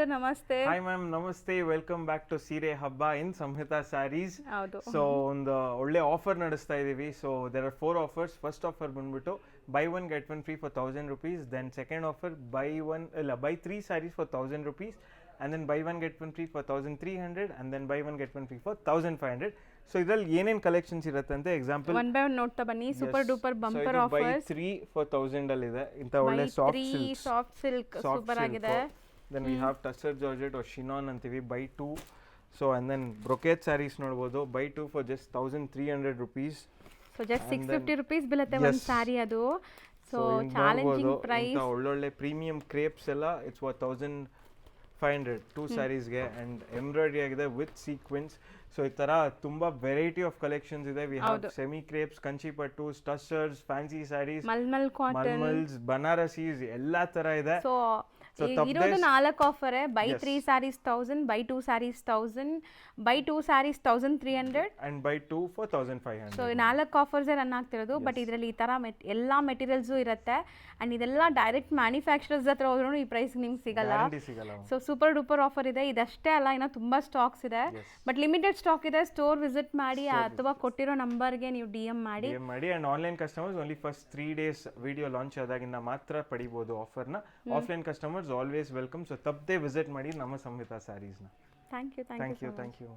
Sir ನಮಸ್ತೆ. Hi ma'am, namaste. Welcome back to Sire Habba in Samhita Sarees. ಹೌದು. So ಒಂದು ಒಳ್ಳೆ offer ನಡೆಸ್ತಾ ಇದೀವಿ. So there are 4 offers. First offer ಬಂದ್ಬಿಟ್ಟು buy one get one free for 1000 rupees. Then second offer buy 3 sarees for 1000 rupees. And then buy one get one free for 1300, and then buy one get one free for 1500. So ಇದ್ರಲ್ಲಿ ಏನೇನ್ collections ಇರುತ್ತೆ ಅಂತ example one by one ನೋಡ್ತಾ ಬನ್ನಿ. Super duper bumper by offers. 3 for 1000 ಅಲ್ಲಿ ಇದೆ. ಇಂತ ಒಳ್ಳೆ ಸಾಫ್ಟ್ ಸಿಲ್ಕ್ ಸೂಪರ್ ಆಗಿದೆ. Then we have tussar georgette or chinon ಅಂತೀವಿ buy 2. So and then brocade sarees ನೋಡಬಹುದು buy 2 for just 1300 rupees. So just 650 rupees ಬೀಳುತ್ತೆ ಒಂದು ಸಾರಿ ಅದು. So challenging price. ಒಳ್ಳೊಳ್ಳೆ ಪ್ರೀಮಿಯಂ ಕ್ರೇಪ್ಸ್ ಎಲ್ಲ ಇಟ್ಸ್ ವಾಟ್ 1500 2 ಸ್ಯಾರೀಸ್ಗೆ ಅಂಡ್ ಎಂಬ್ರಾಯ್ಡ್ರಿ ಆಗಿದೆ ವಿತ್ ಸೀಕ್ವೆನ್ಸ್. ಸೊ ಈ ತರ ತುಂಬಾ ವೆರೈಟಿ ಆಫ್ ಕಲೆಕ್ಷನ್ಸ್ ಇದೆ. We have semi crepes, Kanchi pattu, tussars, fancy sarees, malmal cotton, malmals, Banarasis ಎಲ್ಲಾ ತರ ಇದೆ. ಸೊ ಇರೋದು 4 offer. Buy 3 sarees 1000, buy 2 sarees 1000, buy 2 sarees 1300 and buy 2 for 1500. So 4 offers run ಆಗ್ತಿರೋದು. ಬಟ್ ಇದರಲ್ಲಿ ಈ ತರ ಎಲ್ಲಾ ಮೆಟೀರಿಯಲ್ಸು ಇರುತ್ತೆ ಅಂಡ್ ಇದೆಲ್ಲ ಡೈರೆಕ್ಟ್ ಮ್ಯಾನುಫ್ಯಾಕ್ಚರರ್ಸ್ ಹತ್ರ ಹೋದ್ರೂ ಈ ಪ್ರೈಸ್ ನಿಮ್ಗೆ ಸಿಗಲ್ಲ. ಸೊ ಸೂಪರ್ ಡೂಪರ್ ಆಫರ್ ಇದೆ. ಇದಷ್ಟೇ ಅಲ್ಲ, ಇನ್ನು ತುಂಬಾ ಸ್ಟಾಕ್ಸ್ ಇದೆ. ಬಟ್ ಲಿಮಿಟೆಡ್ ಸ್ಟಾಕ್ ಇದೆ. ಸ್ಟೋರ್ ವಿಸಿಟ್ ಮಾಡಿ ಅಥವಾ ಕೊಟ್ಟಿರೋ ನಂಬರ್ಗೆ ನೀವು DM ಮಾಡಿ and online customers only first 3 days video launch ಆದಾಗಿಂದ ಮಾತ್ರ ಪಡಿಬಹುದು ಆಫರ್ನ. Offline customers always welcome. So ತಪ್ಪದೆ ವಿಸಿಟ್ ಮಾಡಿ ನಮ್ಮ ಸಂಹಿತಾ ಸ್ಯಾರೀಸ್ನ. Thank you.